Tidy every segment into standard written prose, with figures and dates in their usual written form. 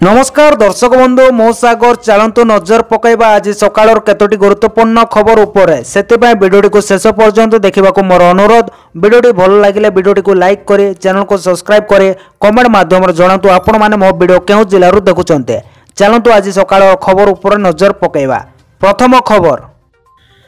नमस्कार दर्शक बंधु मो सागर चलतु नजर पकईबा आज सकाळ केतोटी गुरुत्वपूर्ण खबर उपरे सेतिबाई वीडियोटी को शेष पर्यंत देखा मोर अनुरोध। वीडियोटी भल लगे वीडियोटी को लाइक करे, चैनल को सब्सक्राइब करे, कमेंट माध्यम जनातु आपण माने मो वीडियो केउ जिल्लारू देखुचंते। चलतु आज सकाळ खबर उपरे नजर पकईबा। प्रथम खबर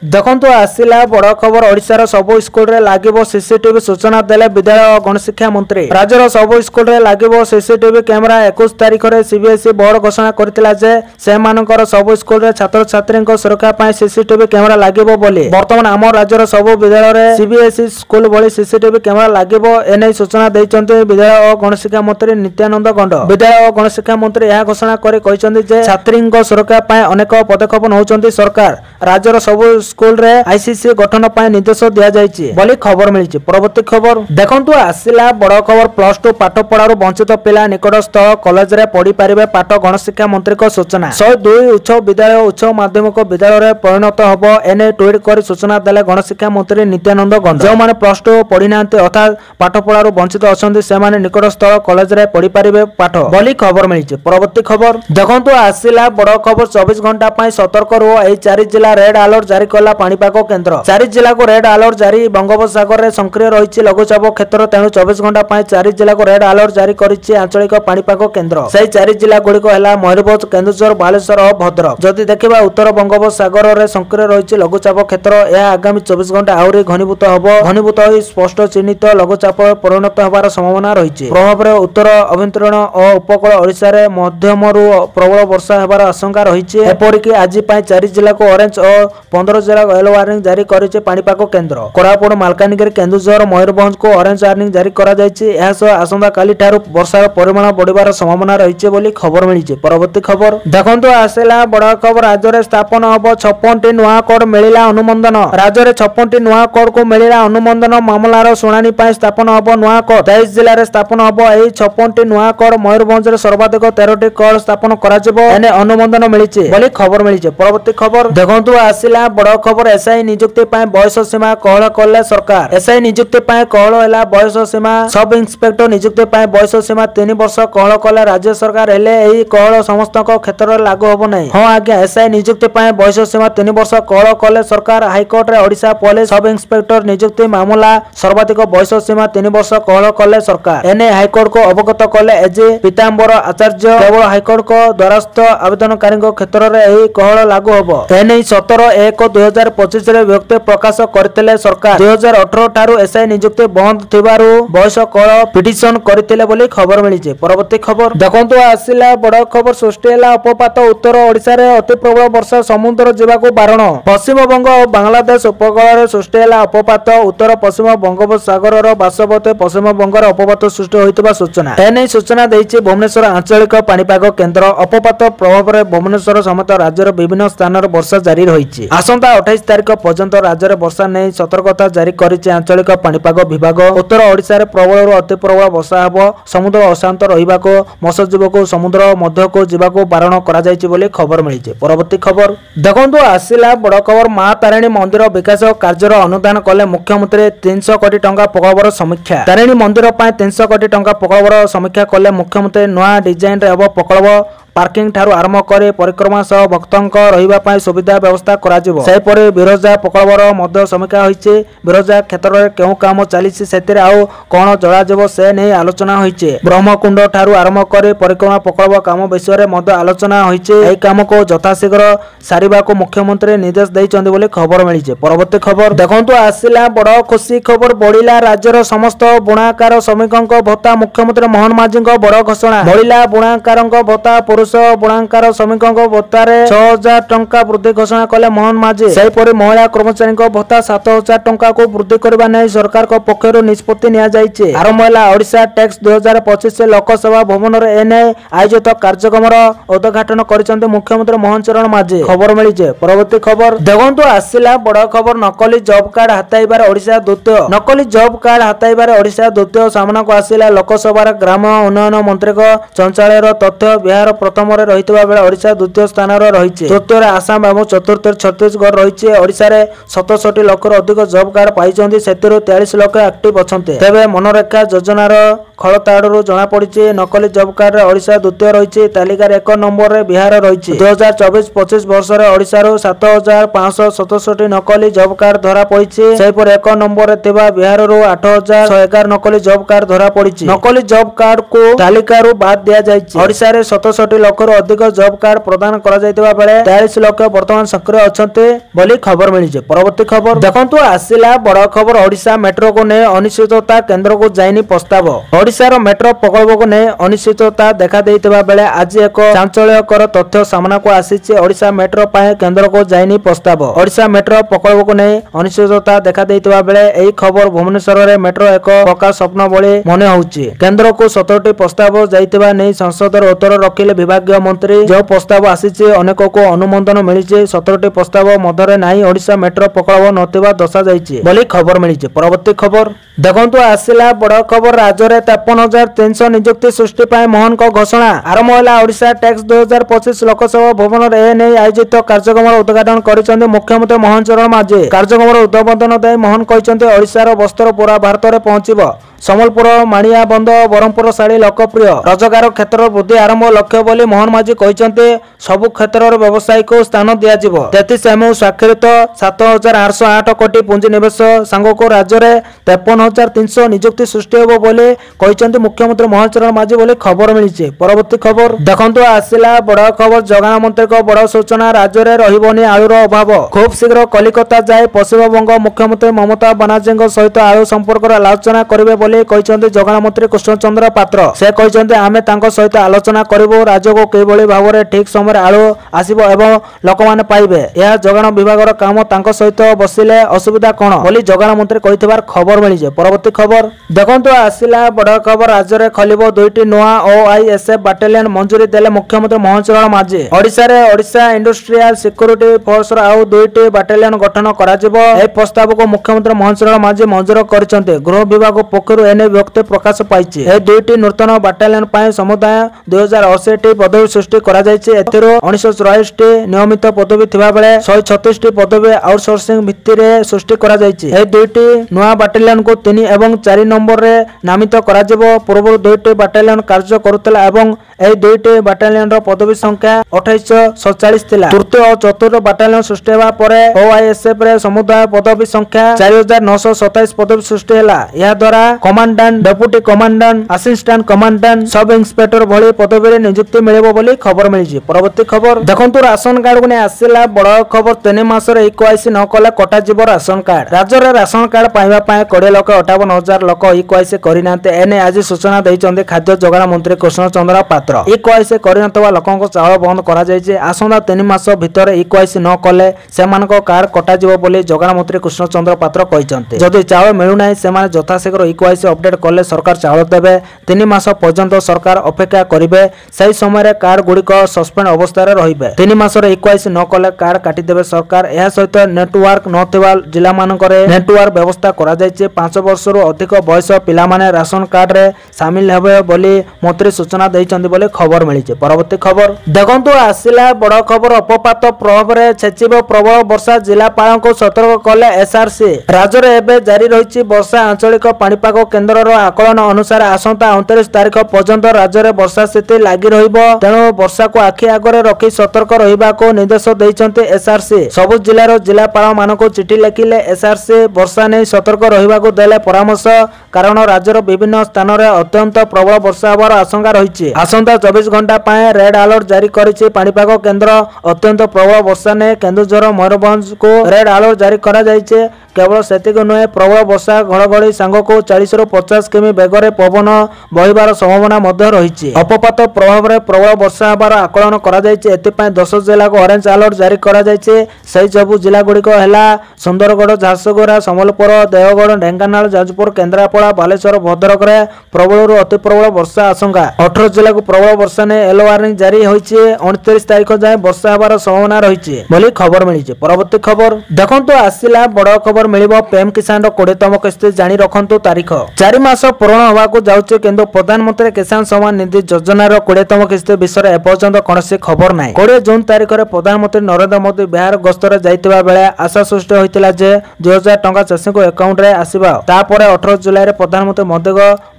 देखंतु आसिला बड़ खबर। ओडिशार सबु स्कूल रे लागिबो सीसीटीवी सूचना देले विद्यालय और गणशिक्षा मंत्री। राज्यर सबु स्कूल रे लागिबो सीसीटीवी कैमेरा 21 तारिख रे सीबीएसई बोर्ड घोषणा करथिला जे से मानकर सबु स्कूल रे छात्र छात्री को सुरक्षा पय सीसीटीवी कैमेरा लागिबो बोली। वर्तमान आम राज्यर सबु विद्यालय रे सीबीएसई स्कूल बोली सीसीटीवी कैमेरा लागिबो एनै सूचना दैचंते विद्यालय और गणशिक्षा मंत्री नित्यानंद गंड। विद्यालय और गणशिक्षा मंत्री यह घोषणा करे कहिसंती जे छात्री को सुरक्षा पय अनेक पदक्षेप नउचंती सरकार। राज्यर सबु स्कूल रे आईसीसी गठन पाए निर्देश दिया जायछि बोली खबर मिलिछि। परवर्ती खबर देखंतु आसिला बड़ खबर। प्लस 2 पाठ पढ़ारू वंचित पिला निकटस्थ कॉलेज रे पढ़ी पारिबे पाठ गणशिक्षा मंत्री को सूचना। 102 उच्च विद्यालय उच्च माध्यमिक विद्यालय रे परिणत हबो एने ट्वीट करी सूचना देले गणशिक्षा मंत्री नित्यानंद गंड। जो माने प्लस 2 पढ़ी नांते अर्थात पाठ पढ़ारू वंचित अछंती से माने निकटस्थ कॉलेज रे पढ़ी पारिबे पाठ बोली खबर मिलिछि। परवर्ती खबर देखंतु आसिला बड़ खबर। 24 घंटा पय सतर्क रहो एई 4 जिल्ला रेड अलर्ट जारी कला पाणीपाग केन्द्र। 4 जिला को रेड अलर्ट जारी। बंगोपसागर रे सक्रिय रही लघुचाप क्षेत्र तेणु 24 घंटा 4 जिला को रेड अलर्ट जारी करिछि आंचलिक पाणीपाग केन्द्र। से 4 जिला गुड़िक है मयूरभंज, केन्दुझर, बालेश्वर और भद्रक। जदि देखा उत्तर बंगोपसागर रे सक्रिय रही लघुचाप क्षेत्र यह आगामी 24 घंटा आहरी घनीभूत हबो। घनीभूत हो स्पष्ट चिन्हित लघुचाप परिणत होबार संभावना रही। प्रभाव में उत्तर अभ्यंतरीण और उपकूल ओडिशा रे मध्यम रु प्रबल वर्षा होबार आशंका रही। एपरिक आज 4 जिला को ऑरेंज और 15 जिला को येलो वार्निंग जारी करिছে पाणीपाग केन्द्र। कोरापुट, मालकानगिरी, केन्दुझर, मयूरभंज को ऑरेंज वार्निंग जारी करा जायछि। एहा सह आसंता काली ठारू वर्षार परिमाण बढ़िबार संभावना रहिছে बोली खबर मिलिছে। परवर्ती खबर देखंतु आसेला बड़ खबर। राज्य रे स्थापन हबो 56 टी नुआ कोड मिलिला अनुमोदन। राज्य रे 56 टी नुआ कोड को मिलिला अनुमोदन। मामलार सुनानी पय स्थापन हबो नुआ कोड। 23 जिल्ला रे स्थापन हबो एई 56 टी नुआ कोड। मयूरभंज रे सर्वाधिक 13 टी कोड स्थापन करा जिवो एने अनुमोदन मिलिছে बोली खबर मिलिছে। परवर्ती खबर देखंतु आसिला बड़ खबर। एसआई नियुक्ति पाए बयस सीमा कोहल कले सरकार। एसआई नियुक्ति पाए कोहल हैला बयस सीमा। सब इंस्पेक्टर नियुक्ति पाए बयस सीमा 3 वर्ष कोहल कले राज्य सरकार। हेले एही कोहल समस्त क्षेत्र रे लागू होबो नै। हां आज्ञा एसआई नियुक्ति पाए बयस सीमा 3 वर्ष कोहल कले सरकार। हाईकोर्ट रे ओडिशा पुलिस सब इंस्पेक्टर नियुक्ति मामला सर्वाधिक बयस सीमा 3 वर्ष कोहल कले सरकार। एने हाईकोर्ट को अवगत कले एजे पीतांबर आचार्य। केवल हाईकोर्ट को द्वारस्थ आवेदनकारी क्षेत्र रे एही कोहल लागू होबो। एने 17/1/2025 रे व्यक्ति प्रकाश करथिले सरकार। 2018 ठारू एसआई नियुक्ति बंद थिबारु बयस कोहल पिटिशन करथिले बोली खबर मिलिছে। परवर्ती खबर देखंतु आसिला बड़ खबर। सृष्टि हैला अपपात। उत्तर ओडिशा रे अति प्रबल वर्षा समुद्र जीवाकू बारण। पश्चिम बंग और बांग्लादेश उपकूल रे सृष्टि हैला अपपात। उत्तर पश्चिम बंगोपसागर रो बासवते पश्चिम बंग रे अपपात सृष्टि होइतबा सूचना। एनै सूचना दैछि भुवनेश्वर आंचलिक पाणीपाग केन्द्र। अपपात प्रभाव रे भुवनेश्वर समेत राज्यर विभिन्न स्थान रे वर्षा जारी रहिछि। आसंता 28 तारिख पर्यंत राज्य रे वर्षा नै सतर्कता जारी करिছে आंचलिक पाणीपाग विभाग। उत्तर ओडिशा रे प्रबल रु अति प्रबल वर्षा हबो। समुद्र अशांत रहिबाको मत्स्यजीवको समुद्र मध्यको जीवाको बारण करा जायछि बोली खबर मिलिছে। परवर्ती खबर देखंतु आसिला बड़ खबर। मां तारिणी मंदिर विकास कार्यर अनुदान कले मुख्यमंत्री। 300 कोटी टंका प्रकल्पर समीक्षा। तारिणी मंदिर पाए 300 कोटी टंका प्रकल्पर समीक्षा कले मुख्यमंत्री। नया डिजाइन रे हबो प्रकल्प। पार्किंग ठारू आरंभ करे परिक्रमा सह भक्तंक रहिबा पाए सुविधा व्यवस्था करा जिवो। से परे बिरजा प्रकल्पर मध्य समीक्षा होइছে। बिरजा क्षेत्र रे केउ काम चलिछि सेतिरे आउ कोन जळा जिवो से नै आलोचना होइছে। ब्रह्मकुंड ठारू आरंभ करे परिक्रमा प्रकल्प काम विषय रे मध्य आलोचना होइছে। एई काम को यथाशीघ्र सारिबा को मुख्यमंत्री निर्देश दैचंदी बोली खबर मिलिছে। परवर्ती खबर देखंतु आसिला बड़ खुशी खबर। बढ़िला राज्यर समस्त बुणाकार श्रमिकंक भत्ता। मुख्यमंत्री मोहन माझींक बड़ घोषणा। बढ़िला बुणाकारंक भत्ता। पुरुष बुणाकार श्रमिकंक भत्तारे 6000 टंका वृद्धि घोषणा कले मोहन माझी। सेहिपरि महिला कर्मचारी भत्ता 7000 टंका को वृद्धि करबा नै सरकार को पक्षरु निष्पत्ति निया जायछि। आरंभ होला ओडिशा टैक्स 2025 लोकसभा भवन रे एने आयोजित कार्यक्रमर उद्घाटन करिसंते मुख्यमंत्री मोहन चरण माझी खबर मिलिছে। परवर्ती खबर देखंतु आसिला बड़ खबर। नकली जॉब कार्ड हटाइबार ओडिशा द्वितीय। नकली जॉब कार्ड हटाइबार ओडिशा द्वितीय सामना को आसिला लोकसभा ग्राम उन्नयन मंत्री को संचालयर तथ्य बिहार प्रथम रही ओडिशा द्वितीय स्थान रही तृतीय आसाम और चतुर्थ छत्तीसगढ़ रही ओडिशा 67 लाख अधिक जॉब कार्ड पाई 43 लाख एक्टिव अच्छा तेज मनरेगा योजनार खड़ताड़ू जना पड़ी नकली जॉब कार्ड ओडिशा द्वितीय रही तालिकार 1 नंबर रे बिहार रही 2024-25 वर्ष में ओडिशा 7567 नकली जॉब कार्ड धरा पड़ी 1 नंबर रे बिहार 8111 नकली जॉब कार्ड धरा पड़ी नकली जॉब कार्ड को तालिकार बाद दि जाए ओडिशा रे 67 लाख अधिक जॉब कार्ड प्रदान करा जायतिबा बेले 43 लाख वर्तमान सक्रिय अछंते बोली खबर मिली। परवर्ती खबर देखंतु आसिला बड़ खबर ओडिशा मेट्रो को ने अनिश्चितता केंद्र को जाइनी प्रस्ताव ओडिशा मेट्रो प्रकल्प को ने अनिश्चितता देखा देइतिबा बेले आज एक चांचल्यकर तथ्य सामना को आसीचे ओडिशा मेट्रो पाए केंद्र को जाइनी प्रस्ताव ओडिशा मेट्रो प्रकल्प को ने अनिश्चितता देखा देइतिबा बेले एई खबर भुवनेश्वर रे मेट्रो एक प्रकार स्वप्न बोली मने होउची केंद्र को 17टी प्रस्ताव जाइतिबा नै संसद रे उत्तर रखिले विभागीय मंत्री जो प्रस्ताव आसीचे अनेक को अनुमोदन मिलिचे 17टी प्रस्ताव मधरे नाही ओडिशा मेट्रो प्रकल्प नथिबा दशा जाइचे बोली खबर मिलिचे। परवर्ती खबर देखंतु आसिला बड़ खबर राज्य रे 53,300 नियुक्ति सृष्टि पाए मोहन को घोषणा आरंभ होला ओडिशा टैक्स 2025 लोकसभा भवन रे एने आयोजित कार्यक्रम उद्घाटन करिसंते मुख्यमंत्री मोहन चरण माझी कार्यक्रम उद्बोधन देई मोहन कहिसंते ओडिशा रो वस्त्र पूरा भारत रे पहुंचीबो सम्बलपुर माणिया बंद ब्रह्मपुर शाढ़ी लोकप्रिय रोजगार क्षेत्र वृद्धि आरंभ लक्ष्य बोली मोहन माझी कहते सबु क्षेत्र व्यवसायी को स्थान दिज्व 33 एमओ स्वाक्षरित 7,808 कोटी पुंजी निवेश सांग को राज्य में 53,300 नियुक्ति सृष्टि होब बोली कहते मुख्यमंत्री मोहन चरण माझी बोली खबर मिली। परवर्ती खबर देखंतु आसिला बड़ खबर जगान मंत्री को बड़ सूचना राज्य में रहिबनी आलुर अभाव खूब शीघ्र कलिकता जाए पश्चिमबंग मुख्यमंत्री ममता बानार्जी सहित आलु संपर्क आलोचना करेंगे कहते जगान मंत्री कृष्णचंद्र पात्र से कहते आमे तांको सहित आलोचना करिवो राज्य को किभली भाव में ठीक समय आलु आसीबो एवं लोक माने पाइबे यह जगान विभाग काम तांको सहित बसिले असुविधा कौन बोली जगान मंत्री कहिथिबार खबर मिली। परवर्ती खबर देखंतु आसिला बड़ खबर राज्य में खलिबो 2टी नुआ ओआईएसएफ बाटालियन मंजूरी देले मुख्यमंत्री मोहन चरण माझी ओडिशा रे ओडिशा इंडस्ट्रियल सिक्योरिटी फोर्स आउ 2टी बाटालियन गठन करा जिवो ए प्रस्ताव को मुख्यमंत्री मोहन चरण माझी मंजूर करचंते गृह विभाग पक्षरु एने व्यक्ति प्रकाश पाइछि ए 2टी नूतन बाटालियन पाए समुदाय 2080 पदवी सृष्टि करा जायछि एथिरो 1984 नियमित पदवी थिबा बेले 136 पदवी आउटसोर्सिंग भित्ति रे सृष्टि करा जायछि ए 2टी नुआ बाटालियन को 3 एवं 4 नंबर रे नामित करा जिवो पूर्व 2टी बाटालियन कार्य करुतला एवं ए 2टी बाटालियन रो पदवी संख्या 2847 थिला तृतीय और चतुर्थ बाटालियन सृष्टि हेबा परे ओआईएसएफ रे समुदाय पदवी संख्या 4927 पदवी सृष्टि हैला या द्वारा commandant deputy commandant assistant commandant sub inspector भली पदवी नियुक्ति मिलेबो बोली खबर मिली। परवर्ती खबर देखंतु राशन कार्ड को आसिला बड़ खबर 3 मास रे इक्वाइसी न कले कटा जीव राशन कार्ड राज्य रे राशन कार्ड पाइबा पाए 20,58,000 लोक इक्वाइसी करिनाते एने आज सूचना दैचंदे खाद्य जगान मंत्री कृष्णचंद्र पात्र इक्वाइसी करिनतवा लोकंको चाउल बंद करा जायचे आसंदा 3 मास भितर इक्वाइसी न कले सेमानको कार्ड कटा जीव बोली जगान मंत्री कृष्णचंद्र पात्र कहिसंते जदि चाउल मिलु नाही सेमाने यथाशीघ्र इक्वाइसी अपडेट कले सरकार चाउल देबे 3 मास पर्यंत सरकार अपेक्षा करिवे सही समय कार्ड गुड़िक सस्पेंड अवस्था रहिबे 3 मास इक्वाइसी न कले कार्ड काटी देबे सरकार यह सहित नेटवर्क नथिबा जिला मानकरे नेटवर्क व्यवस्था करा जायचे 5 वर्ष रु अधिक बयस पिला माने राशन कार्ड रे शामिल हेबे बोली मंत्री सूचना दैचंदी बोले खबर मिली। परवर्ती खबर देखंतु आसिला बड़ खबर अपपात प्रभाव रे छेचिबो प्रबल वर्षा जिलापाल को सतर्क कले एसआरसी राज्य रे एबे जारी रहिछि वर्षा आंचलिक पाणीपाग केन्द्र आकलन अनुसार आसंता 29 तारिख पर्यंत राज्य में वर्षा स्थिति लगी रहिबो तेणु वर्षा को आखि आगरे रखी सतर्क रहिबा को निर्देश दैचंते एसआरसी सबु जिलार जिलापाल मानको चिठी लिखिले एसआरसी वर्षा नै सतर्क रहिबा को देले परामर्श कारण राज्यर विभिन्न स्थान रे अत्यंत प्रबल वर्षा होबार आशंका रहिछि आसंता 24 घंटा पाए रेड अलर्ट जारी करिछि पाणीपाग केन्द्र अत्यंत प्रबल वर्षा ने केन्दुझर मयूरभंज को रेड अलर्ट जारी करा जायछि केवल सेतिक नुहे प्रबल वर्षा घड़घड़ी सांग को 40 रु 50 किमी बेगरे पवन बहिबार संभावना मध्य रही अपपात प्रभाव में प्रबल वर्षा होबार आकलन करा जायछि एथिपाई 10 जिला को ऑरेंज अलर्ट जारी करा जायछि सही सबु जिला गुड़िक है सुंदरगढ़ झारसुगुड़ा सम्बलपुर देवगढ़ ढेंकानाल जाजपुर केन्द्रापड़ा बालेश्वर भद्रक रे प्रबल रु अति प्रबल वर्षा आशंका 18 जिला को प्रबल वर्षा ने येलो वार्निंग जारी होइछि 29 तारिख जाए वर्षा होबार संभावना रही बोली खबर मिली। परवर्ती खबर देखंतु आसिला बड़ खबर मिलिबो पीएम किसान 20तम किस्ती जानी रखंतु तारीख 4 मास पूर्ण होगा जाउचे किंतु प्रधानमंत्री किसान सम्मान निधि योजनार 20तम किस्ती विषय एपर्यंत कौन खबर ना। 20 जून तारिख में प्रधानमंत्री नरेंद्र मोदी बिहार गस्तर जाइतिबा बेले आशा सृष्टि होइतिला जे 2000 टंका चाषी को अकाउंट रे आसीबा। तापर 18 जुलाई रे प्रधानमंत्री मोदी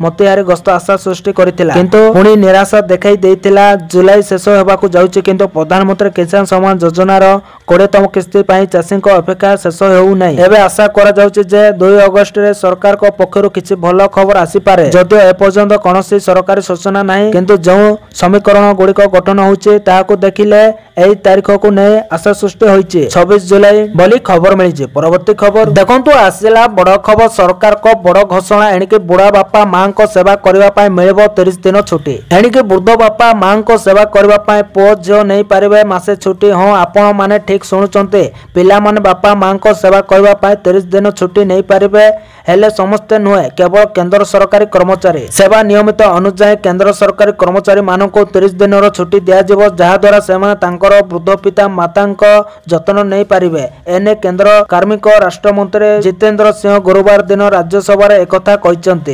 मोतिहारी गस्त आशा सृष्टि करथिला किंतु पुणी निराशा देखाई देइतिला। जुलाई शेष होबाकू जाउचे किंतु प्रधानमंत्री किसान सम्मान योजनार 20तम किस्ती पई चाषी को अपेक्षा शेष होउ नै। एबे आशा करा जाउचे जे 2 अगस्त रे सरकार को पक्षरु किछि भलो खबर आसी पारे। जदियो एपर्यंत कौनसी सरकारी सूचना नहीं किंतु जो समीकरण गुड़िक गठन होउचे ताहाकू देखिले एई तारीख को नै आशा सृष्टि होइचे 26 जुलाई बोली खबर मिलिचे। परवर्ती खबर देखंतु आसिला बड़ खबर सरकार को बड़ घोषणा एणिके बुढ़ा बापा मां को सेवा करबा पय मिलबो 30 दिन छुट्टी। एणिके वृद्ध बापा मां को सेवा करबा पय पो जो नै पारिबे मासे छुट्टी। हां आपण माने ठीक सुनुचंते पिला माने बापा मां को सेवा करबा पय 30 दिन छुट्टी नै पारिबे हेले समस्त नुहे केवल केंद्र सरकारी कर्मचारी सेवा नियमित अनुसार केंद्र सरकारी कर्मचारी मानक 30 दिन छुट्टी दिया जहा द्वारा से वृद्ध पिता माता जत्न नहीं पारिबे। एने केंद्र कार्मिक राष्ट्र मंत्री जितेंद्र सिंह गुरुवार दिन राज्यसभा एक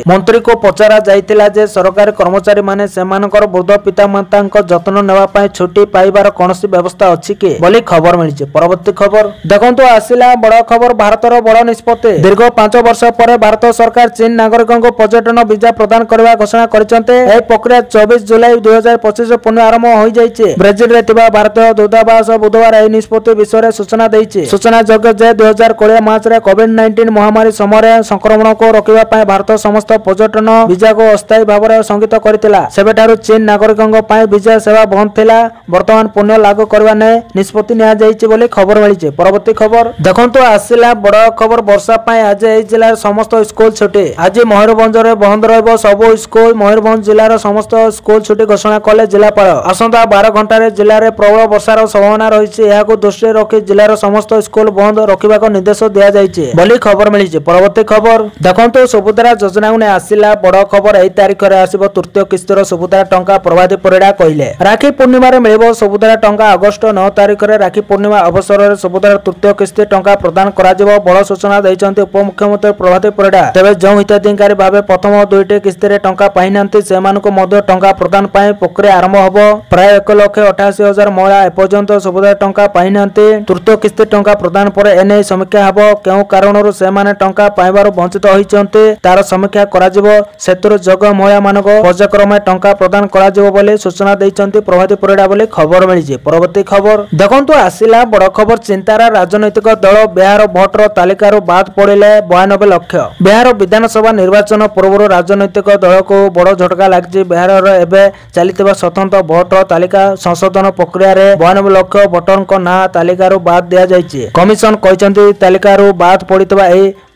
मंत्री को पचरा जाइतिला जे सरकारी कर्मचारी माने सेमानकर वृद्ध पिता माता जत्न नेवा पय छुट्टी पाइबार कोनोसी व्यवस्था अछि कि बोली खबर मिलिছে। परवर्ती खबर देखंतु आसिला बड़ खबर भारतर बड़ निष्पत्ति। दीर्घ 5 वर्ष पर भारत सरकार चीन नागरिकों को पर्यटन वीजा प्रदान करने घोषणा करछन्ते। एही प्रक्रिया 24 जुलाई 2025 पुनः आरंभ होई जाइछे। ब्राजिल रे थिबा भारतीय दूतावास बुधवार एही निष्पत्ति विषय रे सूचना दैछे। सूचना जोग्य जे 2020 मार्च रे कोविड-19 महामारी समय संक्रमण को रोकिबा पय भारत समस्त पर्यटन वीजा को अस्थायी भाव में संगित करथिला। सेबेठारु चीन नागरिकों पय वीजा सेवा बंद थिला। वर्तमान पुनः लागू करबा नै निष्पत्ति निया जाइछे बोली खबर मिलिछे। परवर्ती खबर देखंतु आसिला बड़ खबर वर्षा पय आज एही जिल्लार समस्त स्कूल छुट्टी। आज मयूरभंज बंद रहिबो सबो स्कूल। मयूरभंज जिलार समस्त स्कूल छुट्टी घोषणा कले जिलापाल। आसंता 12 घंटा जिले में प्रबल वर्षार संभावना रही है। दृष्टि रखी जिलार समस्त स्कूल बंद रखा निर्देश दिया जाइए बोली खबर मिली। परवर्ती खबर देखंतु सुभद्रा योजना ने आसिला बड़ खबर। एही तारीख में आसिबो तृतीय किस्तीर सुभद्रा टंका। प्रभाती परिड़ा कहले राखी पूर्णिमा रे मिलिबो सुभद्रा टंका। अगस्त 9 तारिख में राखी पूर्णिमा अवसर में सुभद्रा तृतीय किस्ती टंका प्रदान करा जिवो बड़ सूचना दैछन्ते उपमुख्यमंत्री प्रभाती परिड़ा। तेबे जो हिताधिकारी भावे प्रथम 2टी किस्ती टंका पाई नांती सेमानकु मध्य टंका प्रदान पाई प्रक्रिया आरंभ होबो। प्राय 1,88,000 महिला एपर्यंत सुभद्रा टंका पाई नांती। तृतीय किस्ती टंका प्रदान पर एने समीक्षा हबो। केउ कारणरू सेमाने टंका पाइबार वंचित होइचन्ते तार समीक्षा करा जिवो। सेतुर जग महिला मानको पर्यायक्रमे टंका प्रदान करा जिवो बोली सूचना दैचन्ते प्रभाती परिड़ा बोली खबर मिलिजे। परवर्ती खबर देखंतु आसिला बड़ खबर। चिंतार राजनैतिक दल बिहार भोटर तालिकारु बाद पड़िले 92 लाख। बिहार विधानसभा निर्वाचन पूर्व राजनैतिक दल को बड़ झटका लगी। बिहार एवं चलता स्वतंत्र भोटर तालिका संशोधन प्रक्रिया 92 लाख भोटर ना तालिकार बाद दि जाइए। कमिशन कहते तालिकार बाद पड़ता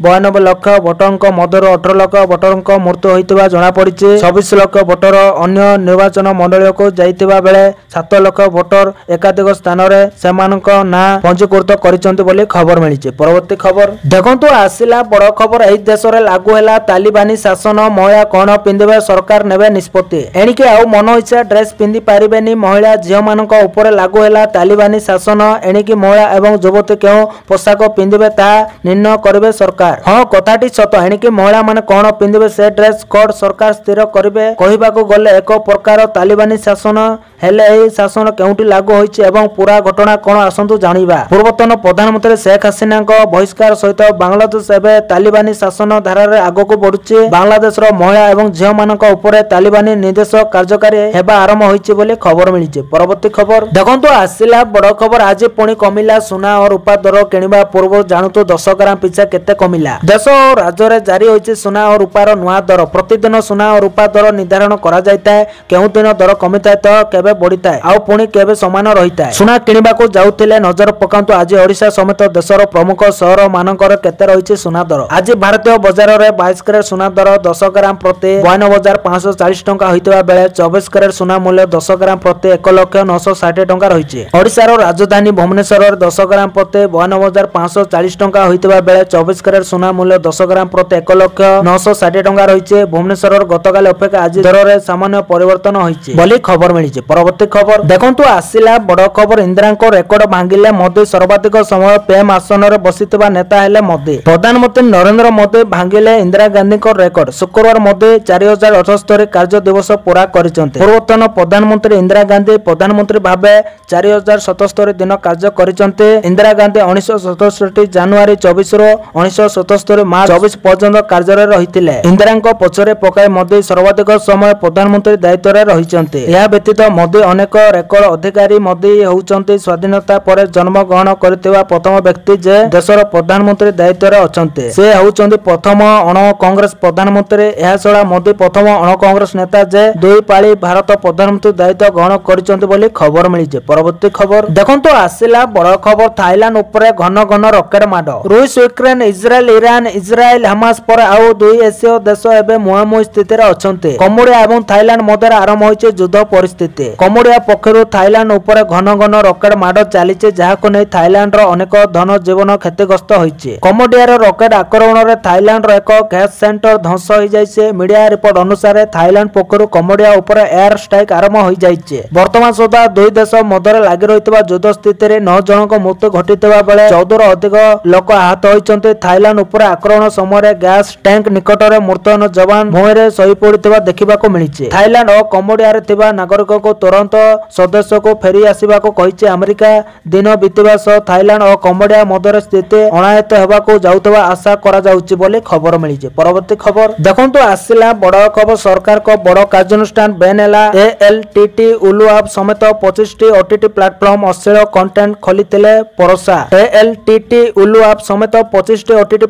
92 लाख भोटर मध्य 18 लाख भोटर मृत्यु होता जमापड़ी। 26 लाख भोटर अन्य निर्वाचन मंडल को जाइतिबा बेले 7 लाख भोटर एकाधिक स्थान में ना पंजीकृत कर खबर मिली। परवर्ती खबर देखंतु आसिला बड़ खबर। एही देश में लागू है तालिबानी शासन। महिला कौन पिंधे सरकार नेबे निष्पत्ति। एणिके आउ मन इच्छा ड्रेस पिंधि पारिबेनी महिला झियो मानक ऊपर लागू है तालिबानी शासन। एणिके महिला एवं युवती क्यों पोशाक पिंधे ताहा निर्णय करेंगे सरकार। हाँ कथाटी सत। एणिके महिला माने कौन पिंधे से ड्रेस कोड सरकार स्थिर करेंगे। कहबाकू गले एक प्रकार तालिबानी शासन हेले एही शासन केउटी लागू होइछि एवं पूरा घटना कौन आसंतु जानिबा। पूर्वतन प्रधानमंत्री शेख हसीना बहिष्कार सहित बांग्लादेश एवं तालिबानी शासन धारा रे आगो को बढ़ुछि। बांग्लादेश रो महिला एवं झियो मानक ऊपर तालिबानी निर्देश कार्यकारी हेबा आरंभ होइछि बोली खबर मिलिछि। परवर्ती खबर देखंतु आसिला बड़ खबर। आज पुणी कमिला सुना और रूपा दर किनिबा पूर्व जानतु 10 ग्राम पिछा केते कमिला। देश और राज्य रे जारी होइछि सुना और रूपार नुआ दर। प्रतिदिन सुना और रूपा दर निर्धारण करा जायताय। केउ दिन दर कमिताय तो केबे बढ़िताय आउ पुणी केबे समान रहिताय। सुना किनिबा को जाउथिले नजर पकांतु आज ओडिशा समेत देशर प्रमुख शहर मानकर केते रहिछि सुना दर। आज भारतीय बाजार रे 22 कैरेट सुना दर 10 ग्राम प्रति 52,540 टंका होइतबा बेले 24 कैरेट सुना मूल्य 10 ग्राम प्रति 1,960 टंका रहिछि। ओडिशा रो राजधानी भुवनेश्वर रे 10 ग्राम प्रति 52,540 टंका होइतबा बेले 24 कैरेट सुना मूल्य 10 ग्राम प्रति 1,960 टंका रहिछि। भुवनेश्वर गतकाल अपेक्षा आज दर रे सामान्य परिवर्तन होइछि बोली खबर मिलिछि। परवर्ती खबर देखंतु आसिला बड़ खबर। इंदिरा को रेकर्ड भांगिले मोदी। सर्वाधिक समय PM आसन रे बसितबा नेता हेले मोदी। प्रधानमंत्री नरेंद्र नरेंद्र मोदी भांगिले इंदिरा गांधी रेकर्ड। शुक्रवार मोदी 4078 कार्य दिवस पूरा करिसेंते। पूर्वतन प्रधानमंत्री इंदिरा गांधी प्रधानमंत्री भाबे 4077 दिन कार्य करिसेंते। इंदिरा गांधी 1967 जनवरी 24 रो 1977 मार्च 24 पर्यंत कार्य रे रहिथिले। इंदिरांको पछरे पकाय मोदी सर्वाधिक समय प्रधानमंत्री दायित्व रे रहिसेंते। यह व्यतीत मोदी अनेक रेकर्ड अधिकारी। मोदी होउचंती स्वाधीनता पर जन्म ग्रहण करथिबा प्रथम व्यक्ति जे देशर प्रधानमंत्री दायित्व रे अछंते। से होउचंती प्रथम अण कांग्रेस प्रधानमंत्री। यह छड़ा मोदी प्रथम अण कांग्रेस नेता जे दुई पाली भारत प्रधानमंत्री दायित्व ग्रहण करिसंती बोली खबर मिलिजे। परवर्ती खबर देखंतु आसिला बड़ खबर। थाईलैंड ऊपर घन घन रॉकेट माड। रूस Ukraine Israel Iran Israel Hamas पर आउ दुई एशिया देश एबे मुहांमुही स्थिति रे अछंते। कम्बोडिया एवं थाईलैंड मध्य आरंभ होइचे युद्ध परिस्थिति। कम्बोडिया पक्षरु थाईलैंड ऊपर घन घन रॉकेट माड चलीचे जाहाको नै थाईलैंड रो अनेक धन जीवन क्षतिग्रस्त होइचे। कम्बोडिया रो रॉकेट आक्रमण रे थाईलैंड रो एक गैस सेंटर ध्वंस होई जाइছে। मीडिया रिपोर्ट अनुसार थाईलैंड पक्षरु कम्बोडिया ऊपर एयर स्ट्राइक आरंभ होई जाइছে। वर्तमान सुधा दुई देश मध्य लागि रहितबा युद्ध स्थिति रे 9 जनक मृत्यु घटितबा बेले 14 रो अधिक लोक आहत होइचंते। थाईलैंड ऊपर आक्रमण समय गैस टैंक निकट रे मुतयन जवान भूमि रे सही पड़ितबा देखिबाको मिलिছে। थाईलैंड और कम्बोडिया रे थिबा नागरिक को तुरंत सदस्य को फेरी आसीबाको कहिছে अमेरिका। दिन बीतबा सह थाईलैंड और कम्बोडिया मध्य स्थिति अनायत हेबाको जाउतबा आशा करा जाउछि बोली खबर मिलिছে। परवर्ती खबर देखंतु आसिला बड़ खबर। सरकार को बड़ कार्यानुष्ठान बैन हैला। एएलटीटी उलू ऐप समेत 25 टी ओटीटी प्लेटफॉर्म अश्लील कंटेंट खोलितिले परोसा। एएलटीटी उलू ऐप समेत 25 टी ओटीटी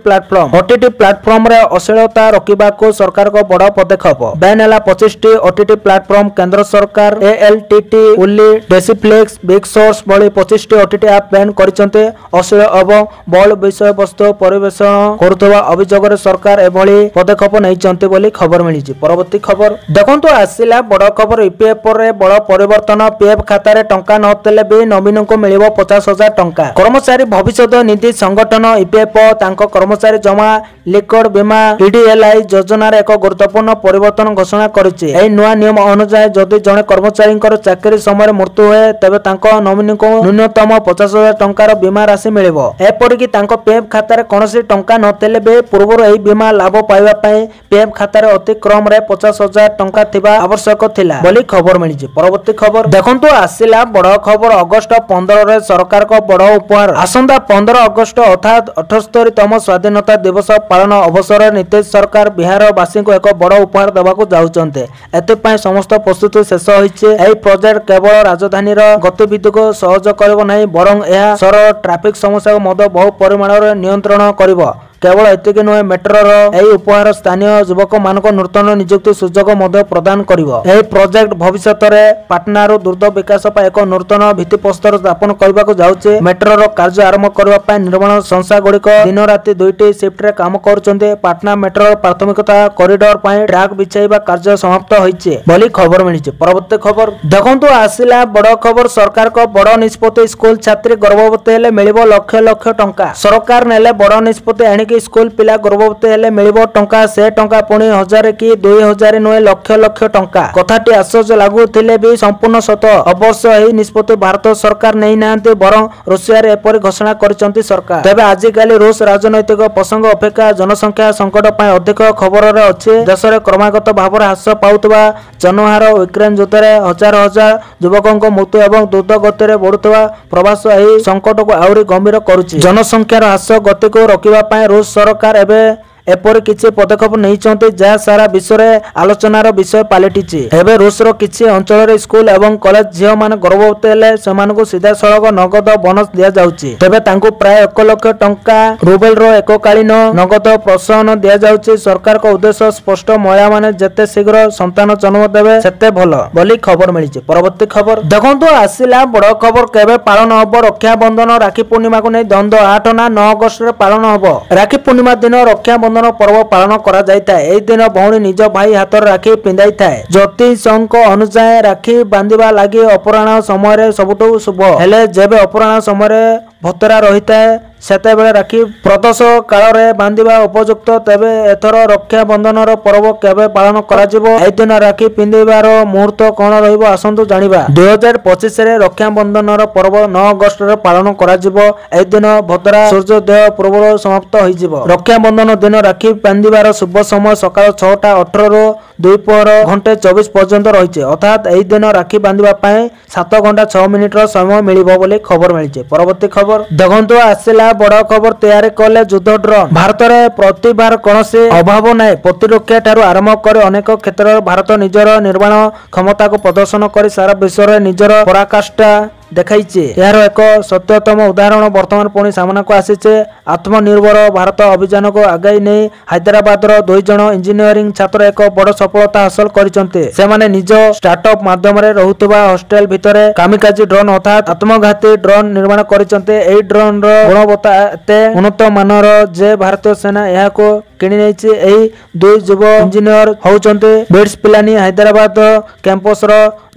प्लेटफॉर्म रे अश्लीलता रोकिबाको सरकार को बड़ पदक्षेप। बैन हैला 25 टी ओटीटी प्लेटफॉर्म। केंद्र सरकार एएलटीटी उली डेसिप्लेक्स बिग सोर्स भली 25 टी ओटीटी ऐप बैन करिसंते। अश्लील एवं बल विषय वस्तु परिवेषण करुवा अभियोग रे सरकार एभली पदक्षेप नैचंते बोली खबर मिलिছে। परवर्ती खबर देखंतु आसिला बड़ खबर। ईपीएफ रे बड़ परिवर्तन। पीएफ खाता रे टंका नतेले भी नवीन को मिलिबो 50,000 टंका। कर्मचारी भविष्य निधि संगठन ईपीएफ तांको कर्मचारी जमा लिक्विड बीमा ईडीएलआई योजना रे एक गुरुत्वपूर्ण परिवर्तन घोषणा करिছে। एई नुआ नियम अनुसार जदि जणे कर्मचारी चाकरी समय मृत्यु हुए तेबे तांको नॉमिनी को न्यूनतम 50,000 टंकार बीमा राशि मिलिबो। एपरिकी तांको पीएफ खाता रे कोनोसी टंका नतेले बे पूर्व एई बीमा लाभ पाइबा पई पीएफ खाता रे अति क्रम रे 50,000 टंका थिबा आवश्यक थिला बोली खबर मिलिছে। परवर्ती खबर देखंतु आसिला बड़ खबर। अगस्त 15 रे सरकार को बड़ उपहार। आसंता 15 अगस्त अर्थात 78तम स्वाधीनता दिवस पालन अवसर नीतीश सरकार बिहार वासी को एक बड़ उपहार देबाकू जाउचंते। एते पई समस्त प्रस्तुति शेष होइছে। एई प्रोजेक्ट केवल राजधानी रो गतिविधि को सहज करबो नहीं बरং यह सरल ट्रैफिक समस्या को मद बहु परिमाण रे नियंत्रण करिवो। केवल एतिक नुहे मेट्रोर एई उपहार स्थानीय युवक मानक नूतन नियुक्ति सुजोग प्रदान करिवो। एई प्रोजेक्ट भविष्यत रे पाटनारू द्रुत विकास पा एक नूतन भित्तिप्रस्तर स्थापन करबाकू जाउचे। मेट्रोर कार्य आरंभ करबा पई निर्माण संस्था गुड़िक दिन राति 2टी शिफ्ट रे काम करूचंते। पाटना मेट्रो प्राथमिकता कॉरिडोर पई ट्रैक बिछाइबा कार्य समाप्त होइছে बोली खबर मिलिছে। परवर्ती खबर देखंतु आसिला बड़ खबर। सरकार को बड़ निष्पत्ति। स्कूल छात्री गर्भवती हेले मिलिबो लक्ष लक्ष टंका। सरकार नेले बड़ निष्पत्ति एणिक स्कूल पिला गर्भवती हेले मिलिबो टंका। से टंका पुणी 1000 कि 2000 नुहे लक्ष लक्ष टंका। कथाटी आश्चर्य लागुथिले भी संपूर्ण सत। अवश्य एही निष्पत्ति भारत सरकार नै नांते बरं रूसिया रे एपरि घोषणा करिसंती सरकार। तबे आजिकाली रूस राजनैतिक प्रसंग अपेक्षा जनसंख्या संकट पय अधिक खबर रे अछि। देश रे क्रमागत भाव ह्रास पाउतबा जनहार यूक्रेन युद्ध रे हजार हजार युवकक मृत्यु एवं द्रुत गति रे बढ़ुतबा प्रवास एही संकट को आउरी गंभीर करूछि। जनसंख्यार ह्रास गति को रोकिबा पय रूस सरकार एबे एपर किछि पदक्षेप नैचंते जहा सारा विश्व रे आलोचनार विषय पालटिछि। एबे रूसर किछि अंचल रे स्कूल एवं कॉलेज झियो मान गर्भवती हेले सेमानकु सीधा सड़क नगद बोनस दिया जाउछि। तबे तांकु प्राय 1 लाख टंका रूबेल रो एककालीन नगद प्रोत्साहन दिया जाउछि। सरकार को उद्देश्य स्पष्ट। महिला माने जेते शीघ्र संतान जन्म देबे सेते भलो बोली खबर मिलिছে। परवर्ती खबर देखंतु आसिला बड़ खबर। केबे पालन हबो रक्षा बंधन। राखी पूर्णिमा को नै द्वंद्व 8 ना 9 अगस्त रे पालन हबो। राखी पूर्णिमा दिन रक्षा बंधन पर्व पालन करा जायताए। एई दिन भौणी निज भाई हाथ राखी पिंधाई थाए। ज्योतिषक अनुसार राखी बांधिबा लागि अपराह्न समय सबुठु शुभ हेले जेबे अपराह्न समय भतरा रहिताए ସେତେବେଳେ ରାକ୍ଷୀ ପ୍ରଦୋଷ କାଳରେ ବାନ୍ଧିବା ଉପଯୁକ୍ତ। ତେବେ ଏଥର ରକ୍ଷାବନ୍ଧନର ପର୍ବ କେବେ ପାଳନ କରାଯିବ? ଏହି ଦିନ ରାକ୍ଷୀ ପିନ୍ଧିବାର ମୁହୂର୍ତ୍ତ କଣ ରହିବ ଆସନ୍ତୁ ଜାଣିବା। 2025ରେ ରକ୍ଷାବନ୍ଧନର ପର୍ବ 9 ଅଗଷ୍ଟରେ ପାଳନ କରାଯିବ। ଏହି ଦିନ ଭଦ୍ରା ସୂର୍ଯ୍ୟୋଦୟ ପୂର୍ବରୁ ସମାପ୍ତ ହୋଇଯିବ। ରକ୍ଷାବନ୍ଧନ ଦିନ ରାକ୍ଷୀ ବାନ୍ଧିବାର ଶୁଭ ସମୟ ସକାଳ 6ଟା 18ରୁ ଦ୍ୱିପହର 1:24 ପର୍ଯ୍ୟନ୍ତ ରହିଛି। ଅର୍ଥାତ୍ ଏହି ଦିନ ରାକ୍ଷୀ ବାନ୍ଧିବା ପାଇଁ 7 ଘଣ୍ଟା 6 ମିନିଟର ସମୟ ମିଳିବ ବୋଲି ଖବର ମିଳିଛି। ପରବର୍ତ୍ତୀ ଖବର ଦେଖନ୍ତୁ, ଆସିଲା ବଡ଼ ଖବର। ତିଆରି କଲେ ଯୁଦ୍ଧ ଡ୍ରୋନ୍। ଭାରତରେ ପ୍ରତିଭାର କୌଣସି ଅଭାବ ନାହିଁ। ପ୍ରତିରକ୍ଷା ଠାରୁ ଆରମ୍ଭ କରି ଅନେକ କ୍ଷେତ୍ରରେ ଭାରତ ନିଜର ନିର୍ମାଣ କ୍ଷମତାକୁ ପ୍ରଦର୍ଶନ କରି ସାରା ବିଶ୍ୱରେ ନିଜର ପରାକାଷ୍ଠା ଦେଖାଇଛି। ଏହାର ଏକ ସତ୍ୟତମ ଉଦାହରଣ ବର୍ତ୍ତମାନ ପୁଣି ସାମ୍ନାକୁ ଆସିଛି। ଆତ୍ମନିର୍ଭର ଭାରତ ଅଭିଯାନକୁ ଆଗାଇ ନେଇ ହାଇଦ୍ରାବାଦର 2 ଜଣ ଇଞ୍ଜିନିୟରିଂ ଛାତ୍ର ଏକ ବଡ଼ ସଫଳତା ହାସଲ କରିଛନ୍ତି। ସେମାନେ ନିଜ ଷ୍ଟାର୍ଟଅପ୍ ମାଧ୍ୟମରେ ରହୁଥିବା ହଷ୍ଟେଲ ଭିତରେ କାମିକାଜି ଡ୍ରୋନ୍ ଅର୍ଥାତ୍ ଆତ୍ମଘାତୀ ଡ୍ରୋନ୍ ନିର୍ମାଣ କରିଛନ୍ତି। ଏହି ଡ୍ରୋନ୍ର ଗୁଣବତ୍ତା ଏତେ ଉନ୍ନତ ମାନର ଯେ ଭାରତୀୟ ସେନା ଏହାକୁ କିଣି ନେଇଛି। ଏହି 2 ଯୁବ ଇଞ୍ଜିନିୟର ହେଉଛନ୍ତି ବିଟ୍ସ ପିଲାନୀ ହାଇଦ୍ରାବାଦ କ୍ୟାମ୍ପସର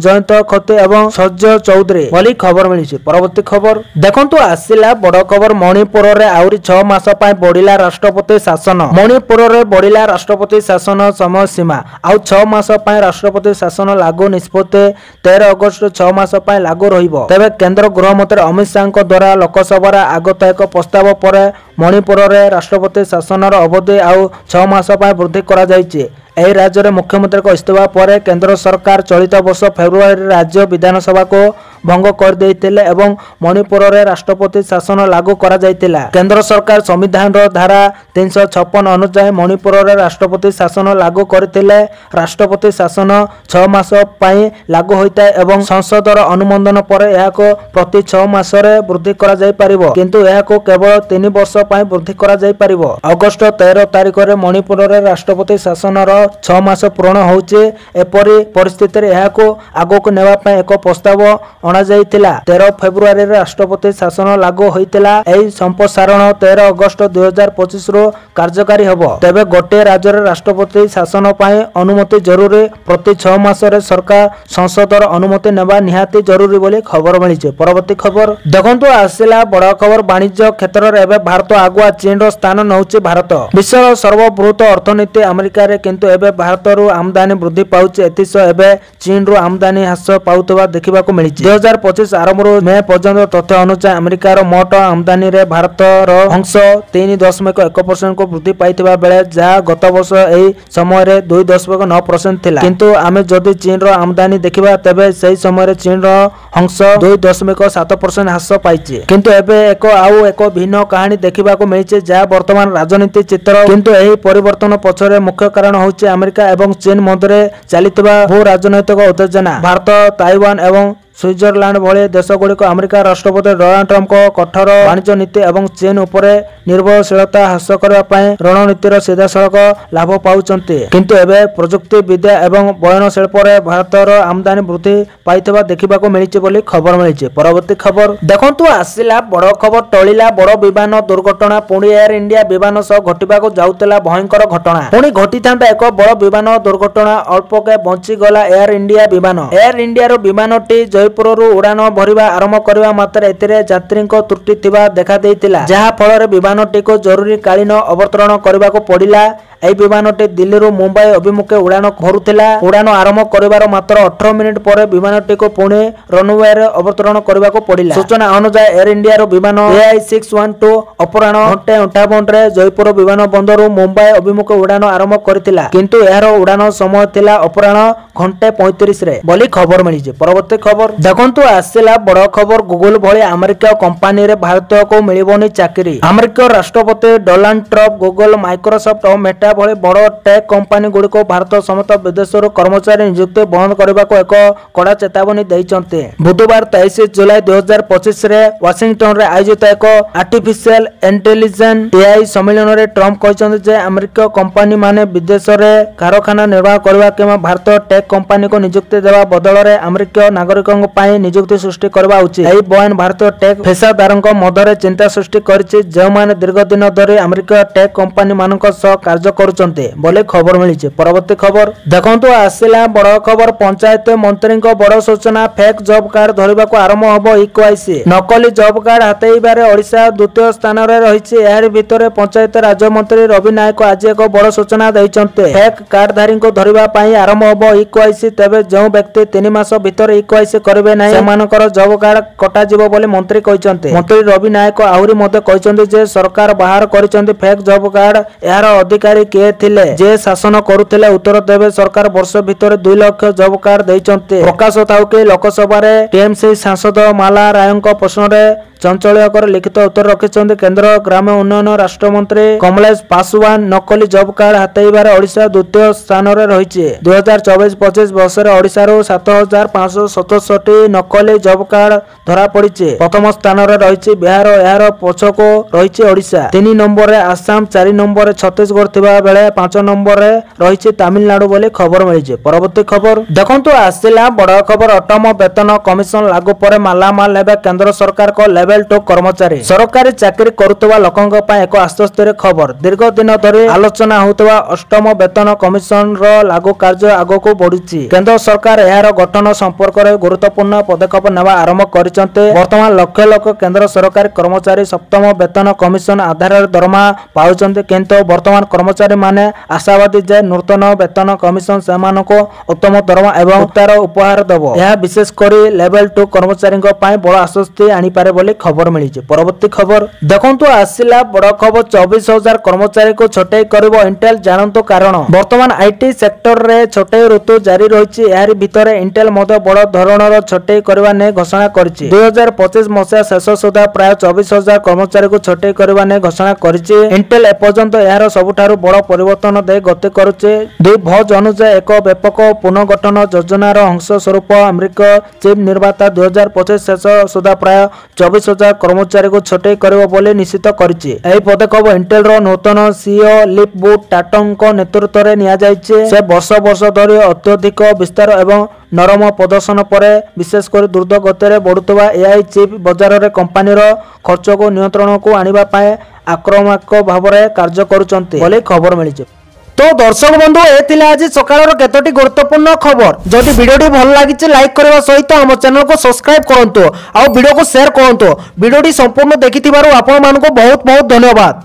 ଜୟନ୍ତ ଖତେ ଏବଂ ସର୍ଯ୍ୟ ଚୌଧୁରୀ ବୋଲି ଖବର ମିଳିଛି। ପରବର୍ତ୍ତୀ ଖବର ଦେଖନ୍ତୁ, ଆସିଲା ବଡ଼ ଖବର। ମଣିପୁରରେ ଆହୁରି 6 ମାସ ପାଇଁ ବଢିଲା ରାଷ୍ଟ୍ରପତି ଶାସନ। ମଣିପୁରରେ ବଢିଲା ରାଷ୍ଟ୍ରପତି ଶାସନ ସମୟ ସୀମା। ଆଉ 6 ମାସ ପାଇଁ ରାଷ୍ଟ୍ରପତି ଶାସନ ଲାଗୁ। ନିଷ୍ପତ୍ତି 13 ଅଗଷ୍ଟରୁ 6 ମାସ ପାଇଁ ଲାଗୁ ରହିବ। ତେବେ କେନ୍ଦ୍ର ଗୃହମନ୍ତ୍ରୀ ଅମିତ ଶାହଙ୍କ ଦ୍ୱାରା ଲୋକସଭାରେ ଆଗତ ଏକ ପ୍ରସ୍ତାବ ପରେ ମଣିପୁରରେ ରାଷ୍ଟ୍ରପତି ଶାସନର ଅବଧି ଆଉ 6 ମାସ ପାଇଁ ବୃଦ୍ଧି କରାଯାଇଛି। ଏହି ରାଜ୍ୟରେ ମୁଖ୍ୟମନ୍ତ୍ରୀଙ୍କ ଇସ୍ତଫା ପରେ କେନ୍ଦ୍ର ସରକାର ଚଳିତ ବର୍ଷ ଫେବୃଆରୀରେ ରାଜ୍ୟ ବିଧାନସଭାକୁ ଭଙ୍ଗ କରିଦେଇଥିଲେ ଏବଂ ମଣିପୁରରେ ରାଷ୍ଟ୍ରପତି ଶାସନ ଲାଗୁ କରାଯାଇଥିଲା। କେନ୍ଦ୍ର ସରକାର ସମ୍ବିଧାନର ଧାରା 356 ଅନୁଯାୟୀ ମଣିପୁରରେ ରାଷ୍ଟ୍ରପତି ଶାସନ ଲାଗୁ କରିଥିଲେ। ରାଷ୍ଟ୍ରପତି ଶାସନ 6 ମାସ ପାଇଁ ଲାଗୁ ହୋଇଥାଏ ଏବଂ ସଂସଦର ଅନୁମୋଦନ ପରେ ଏହାକୁ ପ୍ରତି 6 ମାସରେ ବୃଦ୍ଧି କରାଯାଇପାରିବ, କିନ୍ତୁ ଏହାକୁ କେବଳ 3 ବର୍ଷ ପାଇଁ ବୃଦ୍ଧି କରାଯାଇପାରିବ। ଅଗଷ୍ଟ 13 ତାରିଖରେ ମଣିପୁରରେ ରାଷ୍ଟ୍ରପତି ଶାସନର 6 ମାସ ପୂରଣ ହେଉଛି। ଏପରି ପରିସ୍ଥିତିରେ ଏହାକୁ ଆଗକୁ ନେବା ପାଇଁ ଏକ ପ୍ରସ୍ତାବ ଅଣାଯାଇଥିଲା। 13 ଫେବୃଆରୀରେ ରାଷ୍ଟ୍ରପତି ଶାସନ ଲାଗୁ ହୋଇଥିଲା। ଏହି ସମ୍ପ୍ରସାରଣ 13 ଅଗଷ୍ଟ 2025ରୁ କାର୍ଯ୍ୟକାରୀ ହେବ। ତେବେ ଗୋଟିଏ ରାଜ୍ୟରେ ରାଷ୍ଟ୍ରପତି ଶାସନ ପାଇଁ ଅନୁମତି ଜରୁରୀ। ପ୍ରତି 6 ମାସରେ ସରକାର ସଂସଦର ଅନୁମତି ନେବା ନିହାତି ଜରୁରୀ ବୋଲି ଖବର ମିଳିଛି। ପରବର୍ତ୍ତୀ ଖବର ଦେଖନ୍ତୁ, ଆସିଲା ବଡ଼ ଖବର। ବାଣିଜ୍ୟ କ୍ଷେତ୍ରରେ ଏବେ ଭାରତ ଆଗୁଆ। ଚୀନର ସ୍ଥାନ ନେଉଛି ଭାରତ। ବିଶ୍ୱର ସର୍ବବୃହତ ଅର୍ଥନୀତି ଆମେରିକାରେ, କିନ୍ତୁ ଏବେ ଭାରତରୁ ଆମଦାନୀ ବୃଦ୍ଧି ପାଉଛି। ଏଥିସହ ଏବେ ଚୀନରୁ ଆମଦାନୀ ହ୍ରାସ ପାଉଥିବା ଦେଖିବାକୁ ମିଳିଛି। 2025 ଆରମ୍ଭରୁ ମେ ପର୍ଯ୍ୟନ୍ତ ତଥ୍ୟ ଅନୁଯାୟୀ ଆମେରିକାର ମୋଟ ଆମଦାନୀରେ ଭାରତର ଅଂଶ 3.1%କୁ ବୃଦ୍ଧି ପାଇଥିବା ବେଳେ ଯାହା ଗତ ବର୍ଷ ଏହି ସମୟରେ 2.9% ଥିଲା। କିନ୍ତୁ ଆମେ ଯଦି ଚୀନର ଆମଦାନୀ ଦେଖିବା ତେବେ ସେହି ସମୟରେ ଚୀନର ଅଂଶ 2.7% ହ୍ରାସ ପାଇଛି। କିନ୍ତୁ ଏବେ ଆଉ ଏକ ଭିନ୍ନ କାହାଣୀ ଦେଖିବାକୁ ମିଳିଛି, ଯାହା ବର୍ତ୍ତମାନ ରାଜନୀତି ଚିତ୍ର। କିନ୍ତୁ ଏହି ପରିବର୍ତ୍ତନ ପଛରେ ମୁଖ୍ୟ କାରଣ ହେଉଛି ଆମେରିକା ଏବଂ ଚୀନ ମଧ୍ୟରେ ଚାଲିଥିବା ଭୂ ରାଜନୈତିକ ଉତ୍ତେଜନା। ଭାରତ, ତାଇୱାନ ଏବଂ ସୁଇଜରଲ୍ୟାଣ୍ଡ ଭଳି ଦେଶଗୁଡ଼ିକ ଆମେରିକା ରାଷ୍ଟ୍ରପତି ଡୋନାଲ୍ଡ ଟ୍ରମ୍ପଙ୍କ କଠୋର ବାଣିଜ୍ୟ ନୀତି ଏବଂ ଚୀନ ଉପରେ ନିର୍ଭରଶୀଳତା ହ୍ରାସ କରିବା ପାଇଁ ରଣନୀତିର ସିଧାସଳଖ ଲାଭ ପାଉଛନ୍ତି। କିନ୍ତୁ ଏବେ ପ୍ରଯୁକ୍ତି ବିଦ୍ୟା ଏବଂ ବୟନ ଶିଳ୍ପରେ ଭାରତର ଆମଦାନୀ ବୃଦ୍ଧି ପାଇଥିବା ଦେଖିବାକୁ ମିଳିଛି ବୋଲି ଖବର ମିଳିଛି। ପରବର୍ତ୍ତୀ ଖବର ଦେଖନ୍ତୁ, ଆସିଲା ବଡ଼ ଖବର। ଟଳିଲା ବଡ଼ ବିମାନ ଦୁର୍ଘଟଣା। ପୁଣି ଏୟାର ଇଣ୍ଡିଆ ବିମାନ ସହ ଘଟିବାକୁ ଯାଉଥିଲା ଭୟଙ୍କର ଘଟଣା। ପୁଣି ଘଟିଥାନ୍ତା ଏକ ବଡ଼ ବିମାନ ଦୁର୍ଘଟଣା। ଅଳ୍ପକେ ବଞ୍ଚିଗଲା ଏୟାର ଇଣ୍ଡିଆ ବିମାନ। ଏୟାର ଇଣ୍ଡିଆର ବିମାନଟି ଜୟପୁରରୁ ଉଡ଼ାଣ ଭରିବା ଆରମ୍ଭ କରିବା ମାତ୍ରେ ଏଥିରେ ଯାତ୍ରୀଙ୍କ ତ୍ରୁଟି ଥିବା ଦେଖାଦେଇଥିଲା, ଯାହା ଫଳରେ ବିମାନଟିକୁ ଜରୁରୀକାଳୀନ ଅବତରଣ କରିବାକୁ ପଡ଼ିଲା। ଏହି ବିମାନଟି ଦିଲ୍ଲୀରୁ ମୁମ୍ବାଇ ଅଭିମୁଖେ ଉଡ଼ାଣ ଭରୁଥିଲା। ଉଡ଼ାଣ ଆରମ୍ଭ କରିବାର ମାତ୍ର 18 ମିନିଟ୍ ପରେ ବିମାନଟିକୁ ପୁଣି ରନୱେରେ ଅବତରଣ କରିବାକୁ ପଡ଼ିଲା। ସୂଚନା ଅନୁଯାୟୀ ଏୟାର ଇଣ୍ଡିଆର ବିମାନ AI612 ଅପରାହ୍ନ 1:58ରେ ଜୟପୁର ବିମାନ ବନ୍ଦରରୁ ମୁମ୍ବାଇ ଅଭିମୁଖେ ଉଡ଼ାଣ ଆରମ୍ଭ କରିଥିଲା, କିନ୍ତୁ ଏହାର ଉଡ଼ାଣ ସମୟ ଥିଲା ଅପରାହ୍ନ 1:35ରେ ବୋଲି ଖବର ମିଳିଛି। ପରବର୍ତ୍ତୀ ଖବର ଦେଖନ୍ତୁ, ଆସିଲା ବଡ଼ ଖବର। ଗୁଗଲ ଭଳି ଆମେରିକୀୟ କମ୍ପାନୀରେ ଭାରତୀୟକୁ ମିଳିବନି ଚାକିରି। ଆମେରିକୀୟ ରାଷ୍ଟ୍ରପତି ଡୋନାଲ୍ଡ ଟ୍ରମ୍ପ ଗୁଗଲ, ମାଇକ୍ରୋସଫ୍ଟ ଓ ମେଟା ଭଳି ବଡ଼ ଟେକ୍ କମ୍ପାନୀ ଗୁଡ଼ିକୁ ଭାରତ ସମେତ ବିଦେଶରୁ କର୍ମଚାରୀ ନିଯୁକ୍ତି ବନ୍ଦ କରିବାକୁ ଏକ କଡ଼ା ଚେତାବନୀ ଦେଇଛନ୍ତି। ବୁଧବାର 23 ଜୁଲାଇ 2025ରେ ୱାଶିଂଟନରେ ଆୟୋଜିତ ଏକ ଆର୍ଟିଫିସିଆଲ ଇଣ୍ଟେଲିଜେନ୍ସ AI ସମ୍ମିଳନୀରେ ଟ୍ରମ୍ପ କହିଛନ୍ତି ଯେ ଆମେରିକୀୟ କମ୍ପାନୀମାନେ ବିଦେଶରେ କାରଖାନା ନିର୍ମାଣ କରିବା କିମ୍ବା ଭାରତୀୟ ଟେକ୍ କମ୍ପାନୀକୁ ନିଯୁକ୍ତି ଦେବା ବଦଳରେ ଆମେରିକୀୟ ନାଗରିକଙ୍କ ପାଇଁ ନିଯୁକ୍ତି ସୃଷ୍ଟି କରିବା ଉଚିତ। ଏହି ବୟାନ ଭାରତୀୟ ଟେକ୍ ପେସାଦାରଙ୍କ ମଧ୍ୟରେ ଚିନ୍ତା ସୃଷ୍ଟି କରିଛି, ଯେଉଁମାନେ ଦୀର୍ଘ ଦିନ ଧରି ଆମେରିକୀୟ ଟେକ୍ କମ୍ପାନୀମାନଙ୍କ ସହ କାର୍ଯ୍ୟ करुछन्ते बोले खबर मिली। परवर्ती खबर देखंतु आसिला बड़ खबर पंचायत मंत्री बड़ सूचना फेक जॉब कार्ड धरवाक आरंभ हब इक्वाईसी नकली जॉब कार्ड हातेइबारे ओडिशा द्वितीय स्थान रे रहिछि। एहार भितरे पंचायत राज्य मंत्री रवि नायक आज एक बड़ सूचना दैछन्ते फेक कार्डधारी को धरिबा पई आरंभ हब इक्वाईसी। तेबे जो व्यक्ति 3 मास भितर इक्वाईसी करिवे नै सेमानकर जॉब कार्ड कटा जिवो बोले मंत्री कहिसन्ते। मंत्री रवि नायक आहुरी मते कहिसन्ते जे सरकार बाहर करिसन्ते फेक जॉब कार्ड एहार अधिकारी के थिले जे शासन करुथिले उत्तर देबे। सरकार वर्ष भितर 2 लाख जॉब कार्ड दैछन्ते। प्रकाश थाउ कि लोकसभा रे टीएमसी सांसद माला रायଙ୍କ प्रश्न चंचलकर लिखित उत्तर रखिछन्ते केंद्र ग्राम उन्नयन राष्ट्र मंत्री कमलेश पासवान। नकली जॉब कार्ड हातेइबारे ओडिशा द्वितीय स्थान रे रहिछि। 2024-25 वर्ष रे ओडिशा रो 7567 नकली जॉब कार्ड धरा पड़िछि। प्रथम स्थान रे रहिछि बिहार एहार पछको रहिछि ओडिशा। 3 नंबर रे आसाम 4 नंबर रे छत्तीसगढ़ थिबा बेले 5 नंबर रे रहिछि तमिलनाडु बोली खबर मिलिछि। परवर्ती खबर देखंतु आसिला बड़ खबर अटम वेतन कमिशन लागू पर मालामाल हेबे केंद्र सरकार को लेवल 2 कर्मचारी। सरकारी चाकरी करुवा लोकंक पय एक आश्चर्य खबर। दीर्घ दिन धरि आलोचना होतवा अष्टम वेतन कमिशन रो लागू कार्य आगो बढ़ुछि। केंद्र सरकार एहार गठन संपर्क रे गुरुत्वपूर्ण पदक्षेप नेवा आरंभ करिसन्ते। वर्तमान लक्ष लक्ष केंद्र सरकारी कर्मचारी सप्तम वेतन कमिशन आधार रे दरमा पाउचन्ते किंतु वर्तमान कर्मचारी माने आशावादी जे नूतन वेतन कमिशन सेमानको उत्तम दरमा एवं उतार उपहार देबो। यह विशेष करी लेवल 2 कर्मचारी पय बड़ आश्वस्ति आनी पारे बोली खबर मिली। परवर्ती खबर देखंतु आसिला बड़ खबर 24,000 कर्मचारी को छटई करिवो इंटेल जानंतु कारण। वर्तमान आईटी सेक्टर रे छटई ऋतु जारी रहिछि। एहार भितरे इंटेल मध्य बड़ धरणर छटई करबा ने घोषणा करिछि। 2025 मसिया शेष सुधा प्राय 24,000 कर्मचारी को छटई करबा ने घोषणा करिछि। इंटेल एपर्यंत एहार सबुठारु बड़ परिवर्तन दे गति करुछि। 2 भोज अनुसार एक व्यापक पुनर्गठन योजनार अंश स्वरूप अमेरिका चिप निर्माता 2025 शेष सुधा प्राय 24,000 कर्मचारी को छटई करिवो बोली निश्चित करिछि। एही पदक्षेप इंटेल रो नूतन सीईओ लिपवुड टाटंक नेतृत्व रे निया जायछि। से वर्ष धरि अत्यधिक विस्तार एवं नरम प्रदर्शन पर विशेष कर द्रुत गति रे बढ़ुतवा एआई चिप बाजार रे कंपनी रो खर्च को नियंत्रण को आनिबा पाए आक्रामक भाव रे कार्य करूचंती बोली खबर मिलिछि। तो दर्शक बंधु ए आज सकाळ केतोटी गुरुत्वपूर्ण खबर। जदि वीडियोटी भल लागिছে लाइक करबा सहित हम चैनल को सब्सक्राइब करंतु आ वीडियो को शेयर करंतु। वीडियोटी संपूर्ण देखिथिबारु आपण मानको बहुत बहुत धन्यवाद।